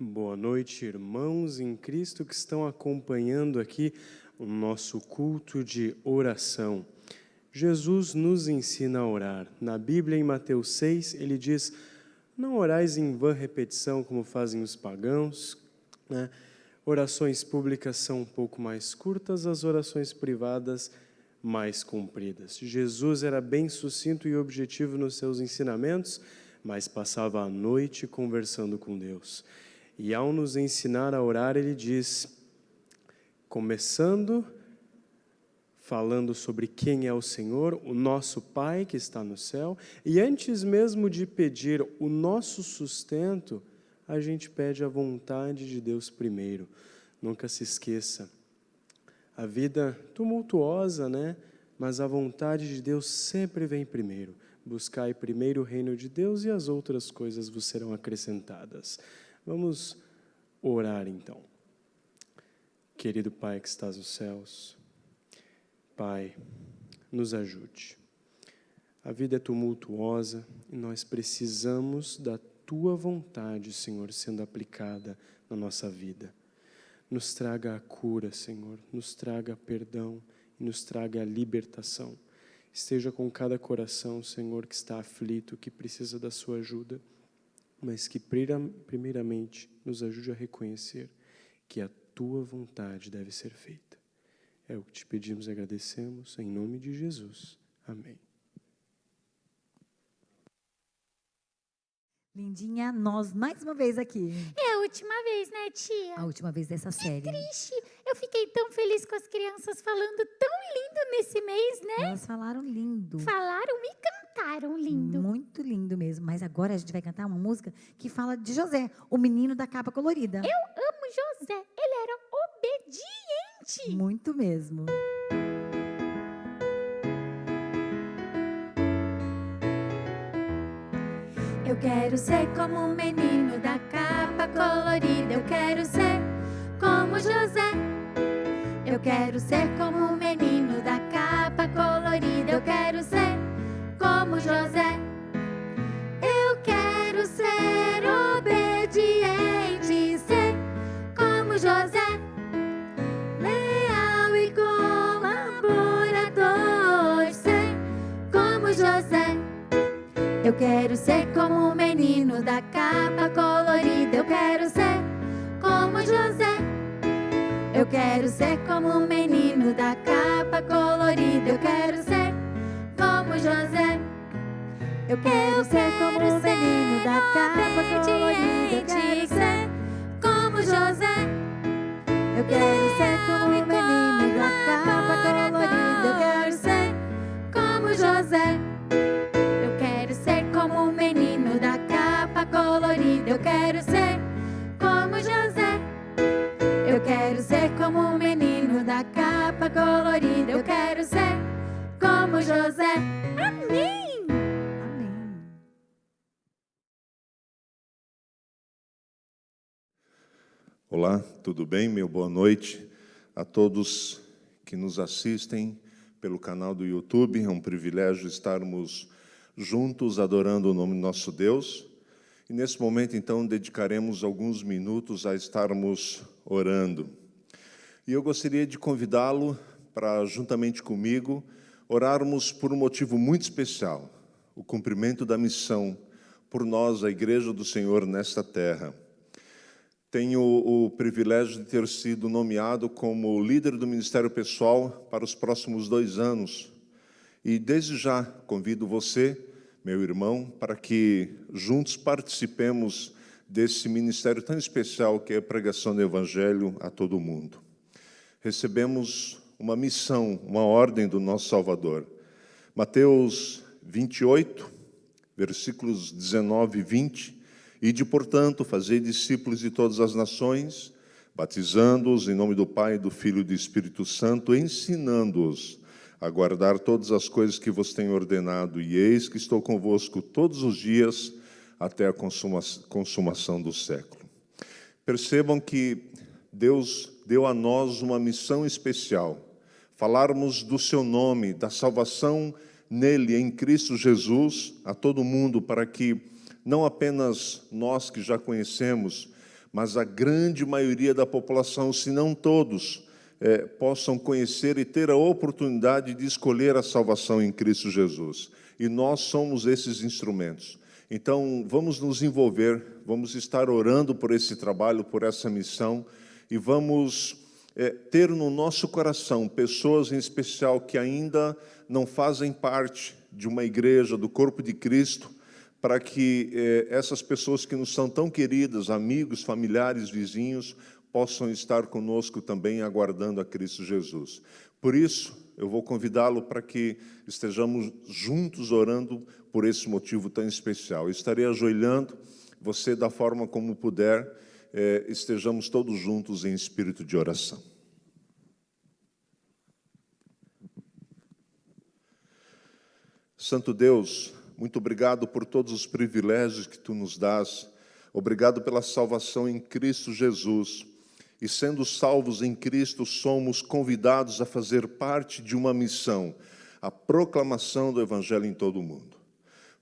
Boa noite, irmãos em Cristo que estão acompanhando aqui o nosso culto de oração. Jesus nos ensina a orar. Na Bíblia, em Mateus 6, ele diz: não orais em vã repetição como fazem os pagãos, né? Orações públicas são um pouco mais curtas, as orações privadas mais compridas. Jesus era bem sucinto e objetivo nos seus ensinamentos, mas passava a noite conversando com Deus. E ao nos ensinar a orar, ele diz, começando falando sobre quem é o Senhor, o nosso Pai que está no céu, e antes mesmo de pedir o nosso sustento, a gente pede a vontade de Deus primeiro. Nunca se esqueça, a vida tumultuosa, né? Mas a vontade de Deus sempre vem primeiro. Buscai primeiro o reino de Deus e as outras coisas vos serão acrescentadas. Vamos orar então. Querido Pai que estás nos céus, Pai, nos ajude. A vida é tumultuosa e nós precisamos da Tua vontade, Senhor, sendo aplicada na nossa vida. Nos traga a cura, Senhor, nos traga perdão e nos traga a libertação. Esteja com cada coração, Senhor, que está aflito, que precisa da sua ajuda, mas que primeiramente nos ajude a reconhecer que a Tua vontade deve ser feita. É o que te pedimos e agradecemos, em nome de Jesus. Amém. Lindinha, nós mais uma vez aqui. É a última vez, né, tia? A última vez dessa série. Triste. Eu fiquei tão feliz com as crianças falando tão lindo nesse mês, né? Elas falaram lindo. Falaram e cantaram lindo. Muito lindo mesmo. Mas agora a gente vai cantar uma música que fala de José, o menino da capa colorida. Eu amo José. Ele era obediente. Muito mesmo. Eu quero ser como um menino da capa colorida. Eu quero ser como José. Eu quero ser como um menino da capa colorida. Eu quero ser como José. Eu quero ser obediente, ser como José. Leal e colaborador, ser como José. Eu quero ser como um menino da capa colorida. Eu quero ser como José. Eu quero ser como um menino da capa colorida. Eu quero ser como José. Eu quero ser como um menino da capa colorida. Eu quero ser como José. Eu quero ser como um menino da capa colorida. Eu quero ser como José. Eu quero ser como um menino da capa colorida. Eu quero ser como José. Eu quero ser como um menino da capa colorida. Eu quero ser como José. Amém! Amém. Olá, tudo bem? Meu boa noite a todos que nos assistem pelo canal do YouTube. É um privilégio estarmos juntos adorando o nome do nosso Deus. E nesse momento, então, dedicaremos alguns minutos a estarmos orando. E eu gostaria de convidá-lo para, juntamente comigo, orarmos por um motivo muito especial, o cumprimento da missão por nós, a Igreja do Senhor, nesta terra. Tenho o privilégio de ter sido nomeado como líder do Ministério Pessoal para os próximos 2 anos. E desde já convido você, meu irmão, para que juntos participemos desse ministério tão especial que é a pregação do Evangelho a todo mundo. Recebemos uma missão, uma ordem do nosso Salvador. Mateus 28, versículos 19 e 20. Ide, portanto, fazei discípulos de todas as nações, batizando-os em nome do Pai, do Filho e do Espírito Santo, ensinando-os a guardar todas as coisas que vos tenho ordenado, e eis que estou convosco todos os dias até a consumação do século. Percebam que Deus deu a nós uma missão especial, falarmos do seu nome, da salvação nele, em Cristo Jesus, a todo mundo, para que não apenas nós que já conhecemos, mas a grande maioria da população, se não todos, possam conhecer e ter a oportunidade de escolher a salvação em Cristo Jesus. E nós somos esses instrumentos. Então, vamos nos envolver, vamos estar orando por esse trabalho, por essa missão, e vamos ter no nosso coração pessoas em especial que ainda não fazem parte de uma igreja, do corpo de Cristo, para que essas pessoas que nos são tão queridas, amigos, familiares, vizinhos, possam estar conosco também aguardando a Cristo Jesus. Por isso, eu vou convidá-lo para que estejamos juntos orando por esse motivo tão especial. Eu estarei ajoelhando, você da forma como puder, estejamos todos juntos em espírito de oração. Santo Deus, muito obrigado por todos os privilégios que Tu nos dás. Obrigado pela salvação em Cristo Jesus. E sendo salvos em Cristo, somos convidados a fazer parte de uma missão, a proclamação do Evangelho em todo o mundo.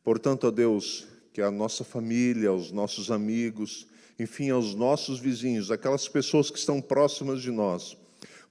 Portanto, ó Deus, que a nossa família, os nossos amigos, enfim, aos nossos vizinhos, aquelas pessoas que estão próximas de nós,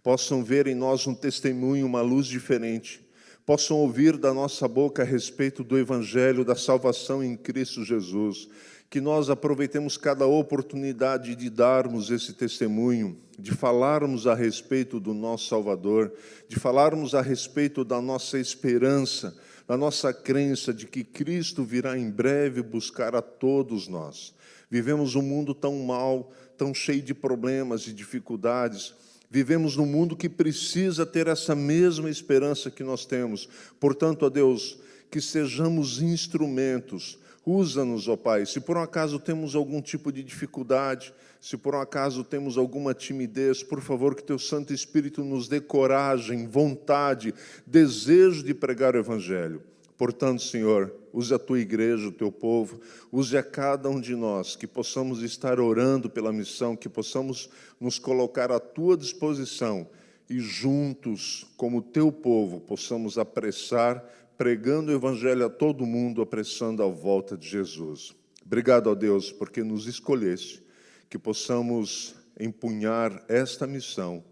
possam ver em nós um testemunho, uma luz diferente, possam ouvir da nossa boca a respeito do Evangelho, da salvação em Cristo Jesus, que nós aproveitemos cada oportunidade de darmos esse testemunho, de falarmos a respeito do nosso Salvador, de falarmos a respeito da nossa esperança, da nossa crença de que Cristo virá em breve buscar a todos nós. Vivemos um mundo tão mau, tão cheio de problemas e dificuldades. Vivemos num mundo que precisa ter essa mesma esperança que nós temos. Portanto, ó Deus, que sejamos instrumentos. Usa-nos, ó Pai. Se por um acaso temos algum tipo de dificuldade, se por um acaso temos alguma timidez, por favor, que Teu Santo Espírito nos dê coragem, vontade, desejo de pregar o Evangelho. Portanto, Senhor, use a Tua igreja, o Teu povo, use a cada um de nós, que possamos estar orando pela missão, que possamos nos colocar à Tua disposição e juntos, como Teu povo, possamos apressar, pregando o Evangelho a todo mundo, apressando a volta de Jesus. Obrigado, ó Deus, porque nos escolheste, que possamos empunhar esta missão.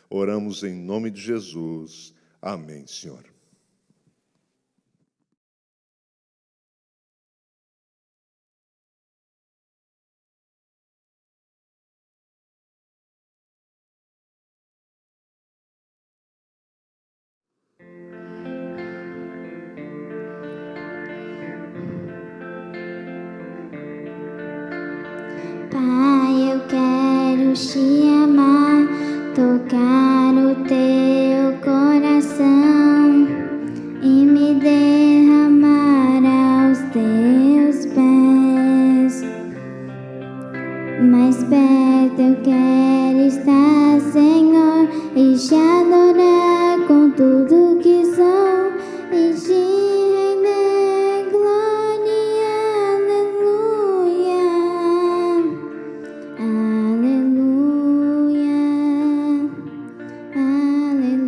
Oramos em nome de Jesus. Amém, Senhor. Pai, eu quero te amar, tocar o teu coração e me derramar aos teus pés. Mais perto eu quero estar, Senhor, e te adorar com tudo que sou e te render glória, aleluia, aleluia, aleluia, aleluia,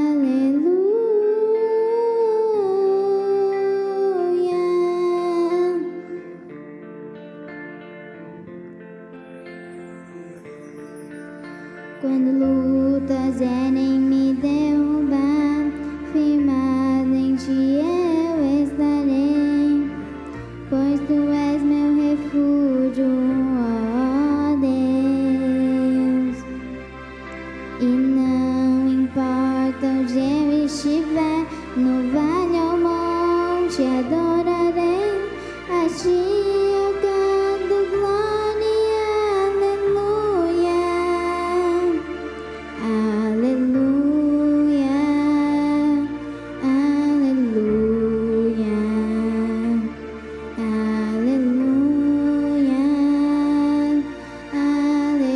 aleluia. Quando lutas querem me derrubar, firmado em ti eu estarei, pois tu és meu refúgio, ó Deus. E não importa onde eu estiver, no vale ou monte, adorarei a ti. Eu canto glória, aleluia, aleluia, aleluia, aleluia, aleluia.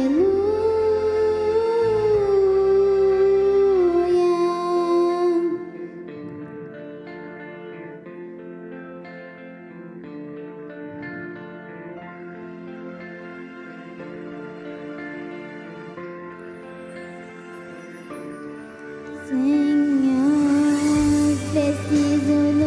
Senhor, preciso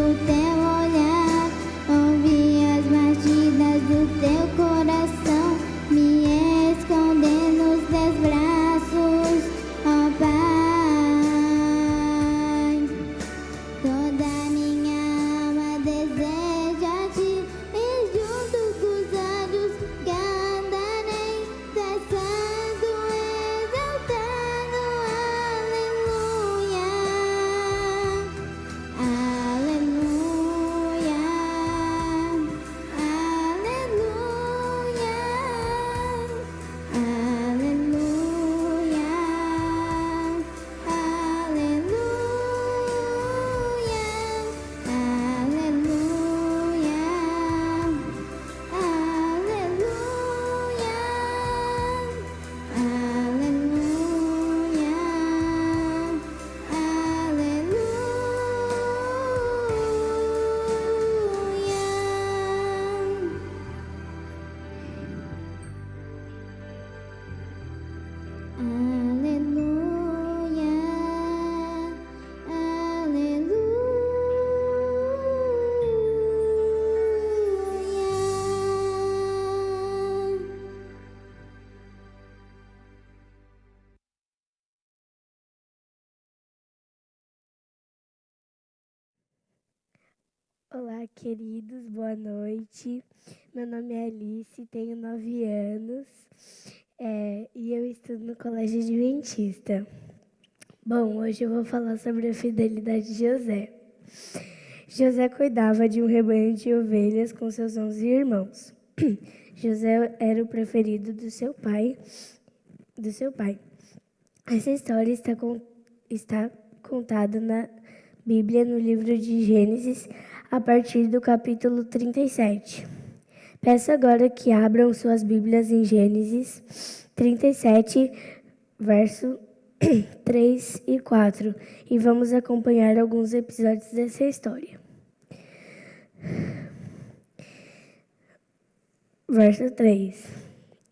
Olá, queridos, boa noite. Meu nome é Alice, tenho 9 anos e eu estudo no Colégio Adventista. Bom, hoje eu vou falar sobre a fidelidade de José. José cuidava de um rebanho de ovelhas com seus 11 irmãos. José era o preferido do seu pai. Essa história está contada na Bíblia, no livro de Gênesis, a partir do capítulo 37. Peço agora que abram suas Bíblias em Gênesis 37, verso 3 e 4, e vamos acompanhar alguns episódios dessa história. Verso 3.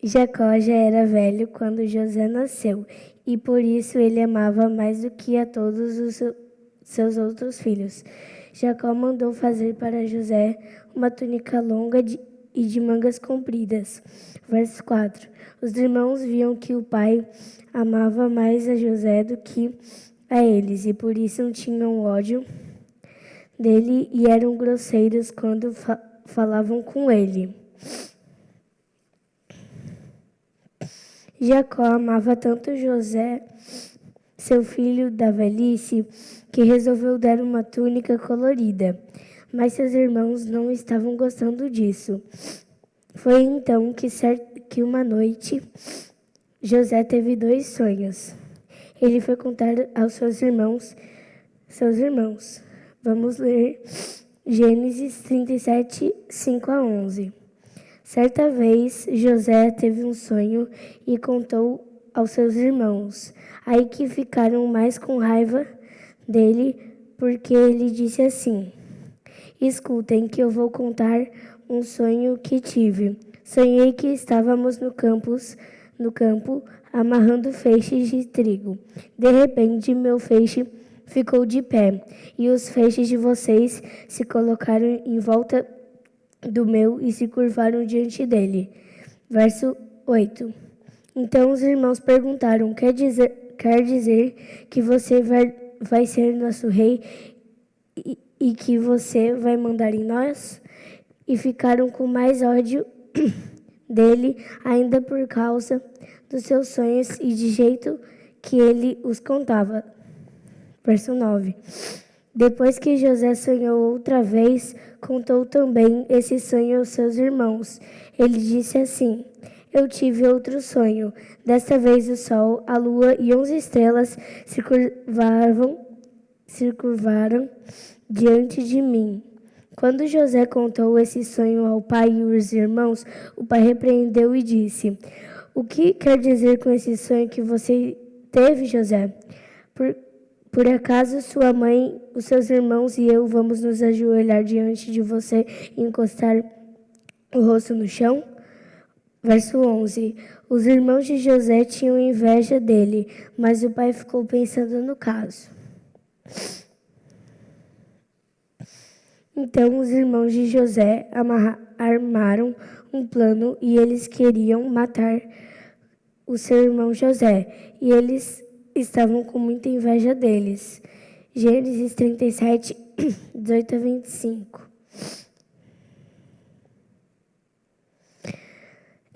Jacó já era velho quando José nasceu, e por isso ele amava mais do que a todos os seus outros filhos. Jacó mandou fazer para José uma túnica longa e de mangas compridas. Verso 4. Os irmãos viam que o pai amava mais a José do que a eles, e por isso tinham ódio dele e eram grosseiros quando falavam com ele. Jacó amava tanto José, seu filho da velhice, que resolveu dar uma túnica colorida, mas seus irmãos não estavam gostando disso. Foi então que uma noite José teve 2 sonhos. Ele foi contar aos seus irmãos. Vamos ler Gênesis 37, 5 a 11. Certa vez, José teve um sonho e contou aos seus irmãos. Aí que ficaram mais com raiva dele, porque ele disse assim: escutem que eu vou contar um sonho que tive. Sonhei que estávamos no campo, amarrando feixes de trigo. De repente, meu feixe ficou de pé, e os feixes de vocês se colocaram em volta do meu e se curvaram diante dele. Verso 8. Então os irmãos perguntaram: quer dizer que você vai ser nosso rei e que você vai mandar em nós? E ficaram com mais ódio dele, ainda por causa dos seus sonhos e de jeito que ele os contava. Verso 9. Depois que José sonhou outra vez, contou também esse sonho aos seus irmãos. Ele disse assim: eu tive outro sonho. Desta vez o sol, a lua e 11 estrelas se curvaram diante de mim. Quando José contou esse sonho ao pai e aos irmãos, o pai repreendeu e disse: o que quer dizer com esse sonho que você teve, José? Por acaso sua mãe, os seus irmãos e eu vamos nos ajoelhar diante de você e encostar o rosto no chão? Verso 11. Os irmãos de José tinham inveja dele, mas o pai ficou pensando no caso. Então os irmãos de José armaram um plano e eles queriam matar o seu irmão José, e eles estavam com muita inveja deles. Gênesis 37, 18 a 25.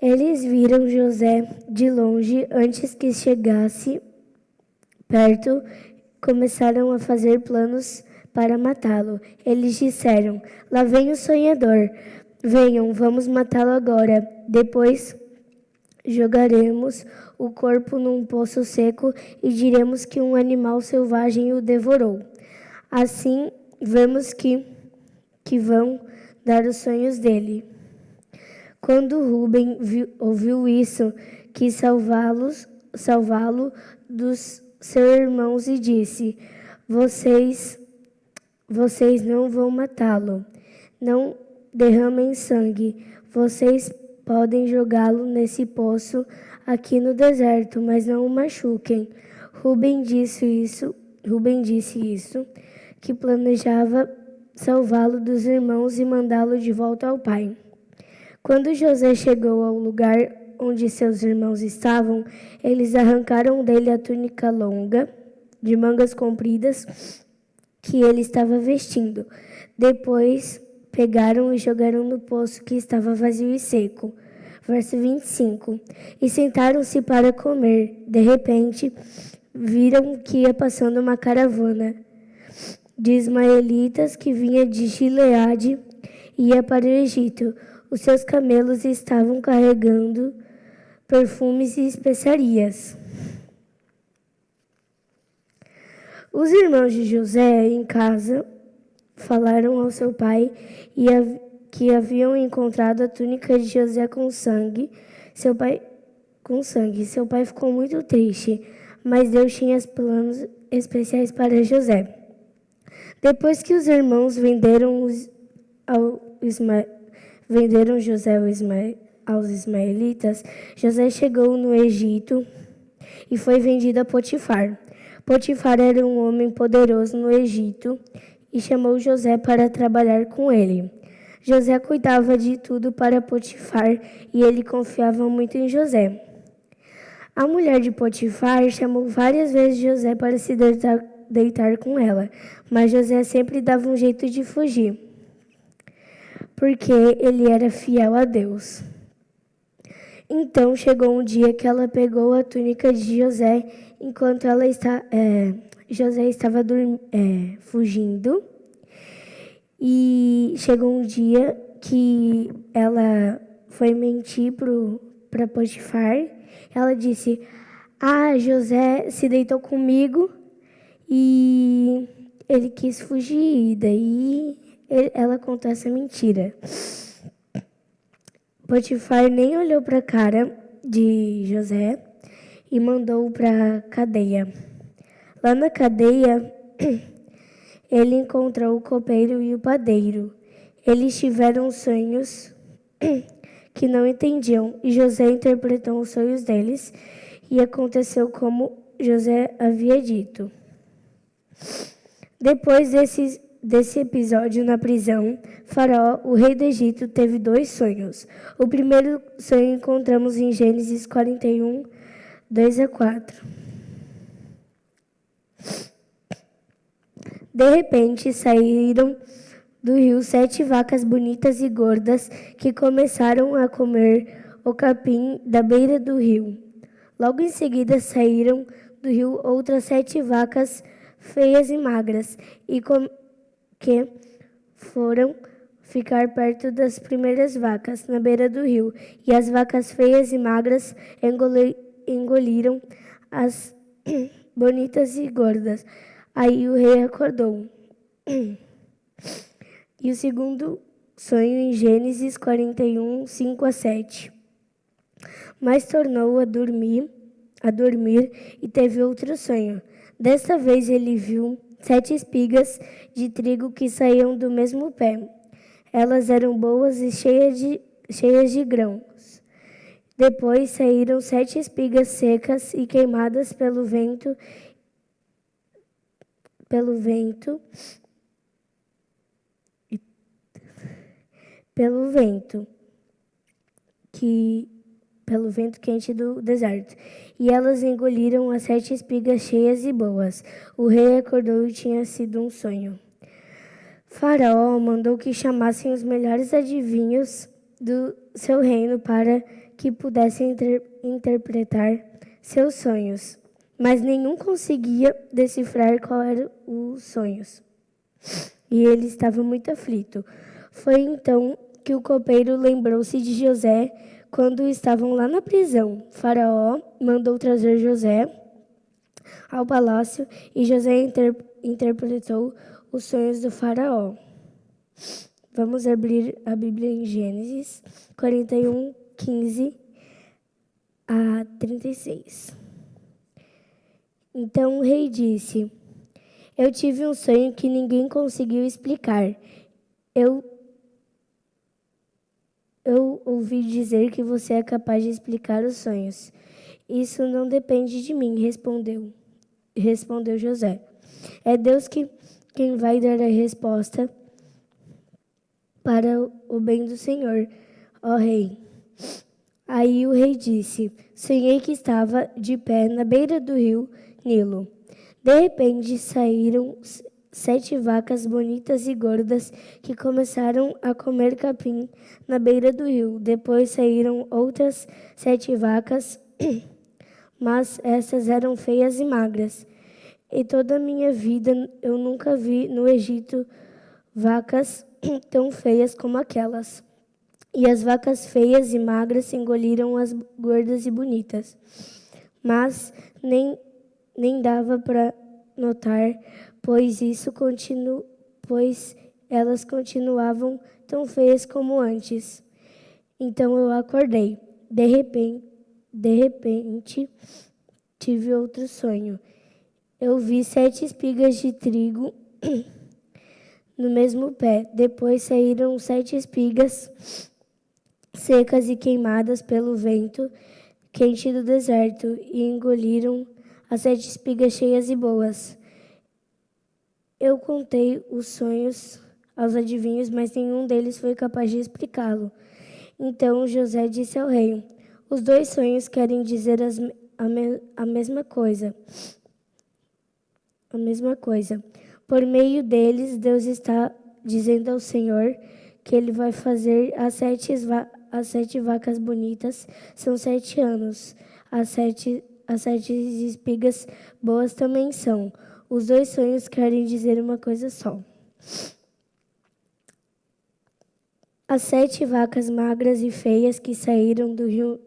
Eles viram José de longe antes que chegasse perto, começaram a fazer planos para matá-lo. Eles disseram: lá vem o sonhador. Venham, vamos matá-lo agora. Depois jogaremos o corpo num poço seco e diremos que um animal selvagem o devorou. Assim, vemos que vão dar os sonhos dele. Quando Rúben ouviu isso, quis salvá-lo dos seus irmãos e disse: Vocês não vão matá-lo. Não derramem sangue. Vocês podem jogá-lo nesse poço aqui no deserto, mas não o machuquem. Rúben disse isso, que planejava salvá-lo dos irmãos e mandá-lo de volta ao pai. Quando José chegou ao lugar onde seus irmãos estavam, eles arrancaram dele a túnica longa, de mangas compridas, que ele estava vestindo. Depois pegaram e jogaram no poço que estava vazio e seco. Verso 25. E sentaram-se para comer. De repente, viram que ia passando uma caravana de ismaelitas que vinha de Gileade e ia para o Egito. Os seus camelos estavam carregando perfumes e especiarias. Os irmãos de José, em casa, falaram ao seu pai que haviam encontrado a túnica de José com sangue. Seu pai ficou muito triste, mas Deus tinha planos especiais para José. Depois que os irmãos venderam José aos ismaelitas, José chegou no Egito e foi vendido a Potifar. Potifar era um homem poderoso no Egito e chamou José para trabalhar com ele. José cuidava de tudo para Potifar e ele confiava muito em José. A mulher de Potifar chamou várias vezes José para se deitar com ela, mas José sempre dava um jeito de fugir, porque ele era fiel a Deus. Então chegou um dia que ela pegou a túnica de José enquanto José estava fugindo. E chegou um dia que ela foi mentir para Potifar. Ela disse: José se deitou comigo e ele quis fugir. E daí ela contou essa mentira. Potifar nem olhou para a cara de José e mandou-o para a cadeia. Lá na cadeia, ele encontrou o copeiro e o padeiro. Eles tiveram sonhos que não entendiam, e José interpretou os sonhos deles, e aconteceu como José havia dito. Depois desse episódio na prisão, Faraó, o rei do Egito, teve 2 sonhos. O primeiro sonho encontramos em Gênesis 41, 2-4. De repente, saíram do rio 7 vacas bonitas e gordas que começaram a comer o capim da beira do rio. Logo em seguida, saíram do rio outras 7 vacas feias e magras que foram ficar perto das primeiras vacas na beira do rio. E as vacas feias e magras engoliram as bonitas e gordas. Aí o rei acordou. E o segundo sonho em Gênesis 41, 5-7. Mas tornou a dormir e teve outro sonho. Desta vez ele viu 7 espigas de trigo que saíam do mesmo pé. Elas eram boas e cheias de grãos. Depois saíram 7 espigas secas e queimadas pelo vento quente do deserto. E elas engoliram as 7 espigas cheias e boas. O rei acordou e tinha sido um sonho. Faraó mandou que chamassem os melhores adivinhos do seu reino para que pudessem interpretar seus sonhos. Mas nenhum conseguia decifrar qual eram os sonhos. E ele estava muito aflito. Foi então que o copeiro lembrou-se de José quando estavam lá na prisão. Faraó mandou trazer José ao palácio e José interpretou os sonhos do faraó. Vamos abrir a Bíblia em Gênesis 41, 15-36. Então o rei disse: Eu tive um sonho que ninguém conseguiu explicar. Eu ouvi dizer que você é capaz de explicar os sonhos. Isso não depende de mim, respondeu José. É Deus quem vai dar a resposta para o bem do Senhor, ó rei. Aí o rei disse: Sonhei que estava de pé na beira do rio Nilo. De repente 7 vacas bonitas e gordas que começaram a comer capim na beira do rio. Depois saíram outras 7 vacas, mas essas eram feias e magras. Em toda a minha vida eu nunca vi no Egito vacas tão feias como aquelas. E as vacas feias e magras engoliram as gordas e bonitas. Mas nem dava para notar, pois elas continuavam tão feias como antes. Então eu acordei. De repente, tive outro sonho. Eu vi 7 espigas de trigo no mesmo pé. Depois saíram 7 espigas secas e queimadas pelo vento quente do deserto e engoliram as 7 espigas cheias e boas. Eu contei os sonhos aos adivinhos, mas nenhum deles foi capaz de explicá-lo. Então José disse ao rei: os 2 sonhos querem dizer a mesma coisa. Por meio deles, Deus está dizendo ao Senhor que ele vai fazer as 7 vacas bonitas. São 7 anos. As 7 espigas boas também são. Os 2 sonhos querem dizer uma coisa só. As 7 vacas magras e feias que saíram do rio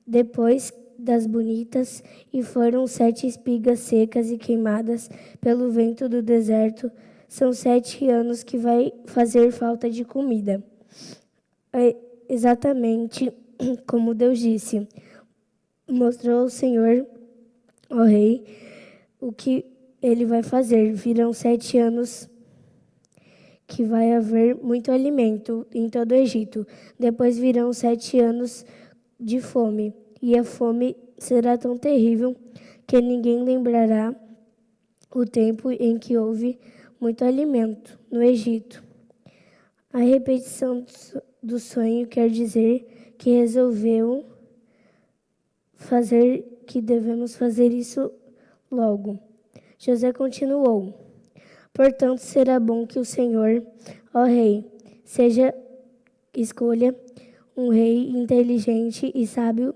depois das bonitas e foram 7 espigas secas e queimadas pelo vento do deserto. São 7 anos que vai fazer falta de comida. É exatamente como Deus disse. Mostrou ao Senhor, ao rei, o que ele vai fazer. Virão 7 anos que vai haver muito alimento em todo o Egito. Depois virão 7 anos de fome. E a fome será tão terrível que ninguém lembrará o tempo em que houve muito alimento no Egito. A repetição do sonho quer dizer que resolveu que devemos fazer isso logo. José continuou: portanto, será bom que o Senhor, ó rei, escolha um rei inteligente e sábio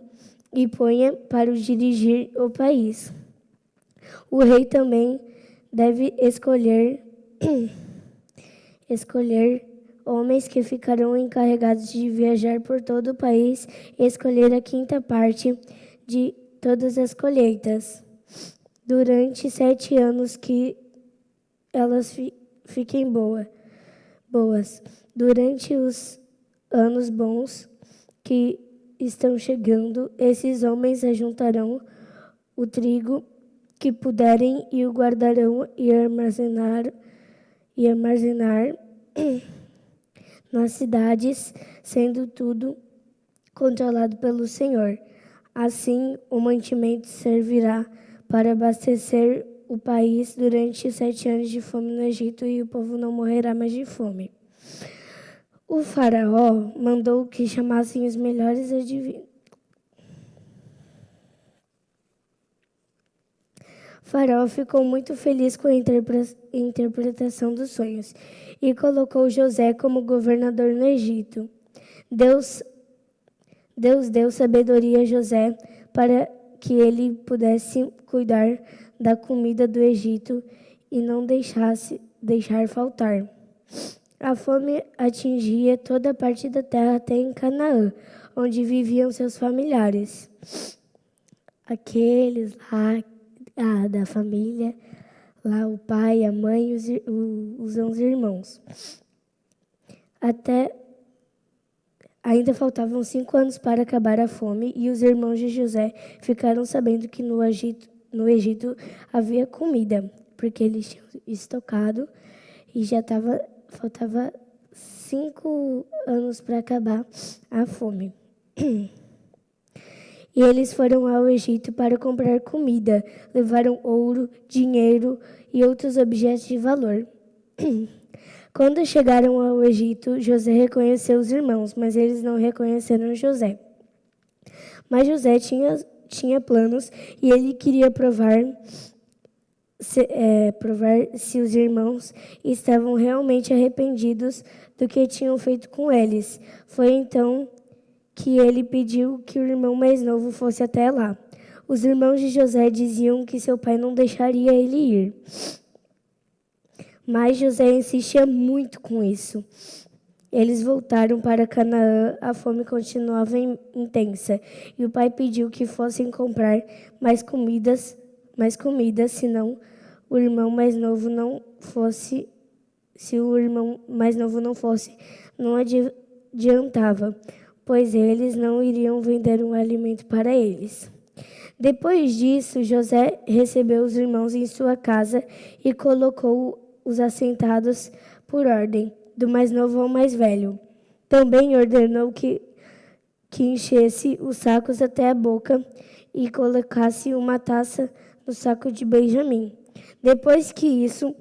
e ponha para dirigir o país. O rei também deve escolher homens que ficarão encarregados de viajar por todo o país e escolher a 5ª parte de todas as colheitas. Durante 7 anos que elas fiquem boas. Durante os anos bons que estão chegando, esses homens ajuntarão o trigo que puderem e o guardarão e armazenar nas cidades, sendo tudo controlado pelo Senhor. Assim, o mantimento servirá para abastecer o país durante 7 anos de fome no Egito e o povo não morrerá mais de fome. O faraó mandou que chamassem os melhores adivinhos. O faraó ficou muito feliz com a interpretação dos sonhos e colocou José como governador no Egito. Deus deu sabedoria a José para que ele pudesse cuidar da comida do Egito e não deixar faltar. A fome atingia toda a parte da terra até em Canaã, onde viviam seus familiares. Aqueles lá da família, lá o pai, a mãe e os 11 irmãos. Ainda faltavam 5 anos para acabar a fome e os irmãos de José ficaram sabendo que no Egito havia comida, porque eles tinham estocado e faltava 5 anos para acabar a fome. E eles foram ao Egito para comprar comida. Levaram ouro, dinheiro e outros objetos de valor. Quando chegaram ao Egito, José reconheceu os irmãos, mas eles não reconheceram José. Mas José tinha planos e ele queria provar provar se os irmãos estavam realmente arrependidos do que tinham feito com eles. Foi então que ele pediu que o irmão mais novo fosse até lá. Os irmãos de José diziam que seu pai não deixaria ele ir. Mas José insistia muito com isso. Eles voltaram para Canaã, a fome continuava intensa, e o pai pediu que fossem comprar mais comida, senão o irmão mais novo não fosse, se o irmão mais novo não fosse, não adiantava, pois eles não iriam vender um alimento para eles. Depois disso, José recebeu os irmãos em sua casa e colocou-os assentados por ordem, do mais novo ao mais velho. Também ordenou que enchesse os sacos até a boca e colocasse uma taça no saco de Benjamim. Depois que isso,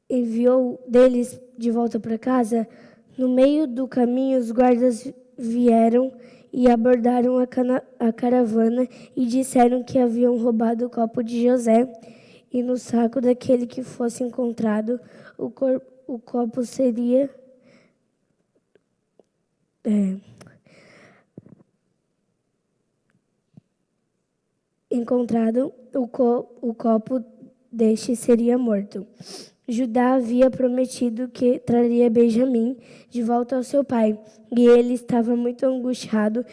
enviou deles de volta para casa, no meio do caminho os guardas vieram e abordaram a caravana e disseram que haviam roubado o copo de José, e no saco daquele que fosse encontrado, o copo seria encontrado, o copo deste seria morto. Judá havia prometido que traria Benjamim de volta ao seu pai, e ele estava muito angustiado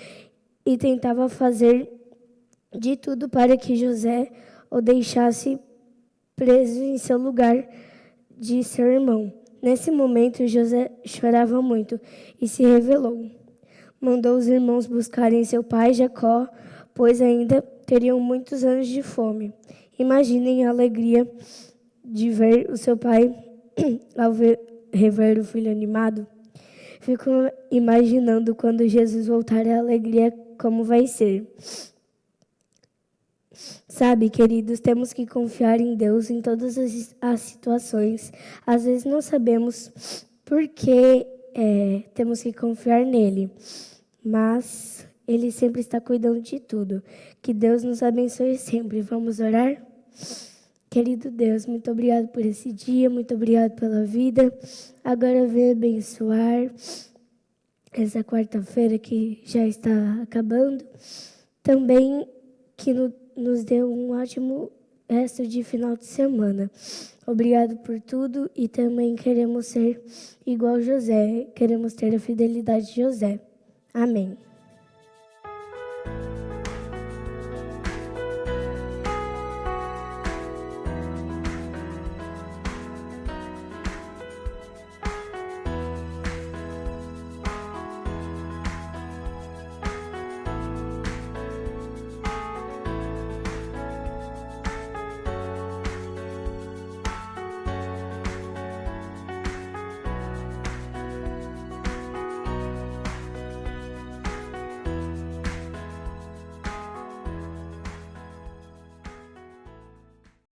e tentava fazer de tudo para que José o deixasse preso em seu lugar de seu irmão. Nesse momento, José chorava muito e se rebelou. Mandou os irmãos buscarem seu pai Jacó, pois ainda teriam muitos anos de fome. Imaginem a alegria de ver o seu pai ao rever o filho animado. Fico imaginando quando Jesus voltar a alegria como vai ser. Sabe, queridos, temos que confiar em Deus em todas as situações. Às vezes não sabemos por que temos que confiar nele, mas ele sempre está cuidando de tudo. Que Deus nos abençoe sempre. Vamos orar? Querido Deus, muito obrigado por esse dia, muito obrigado pela vida. Agora venha abençoar essa quarta-feira que já está acabando. Também que nos dê um ótimo resto de final de semana. Obrigado por tudo e também queremos ser igual José, queremos ter a fidelidade de José. Amém.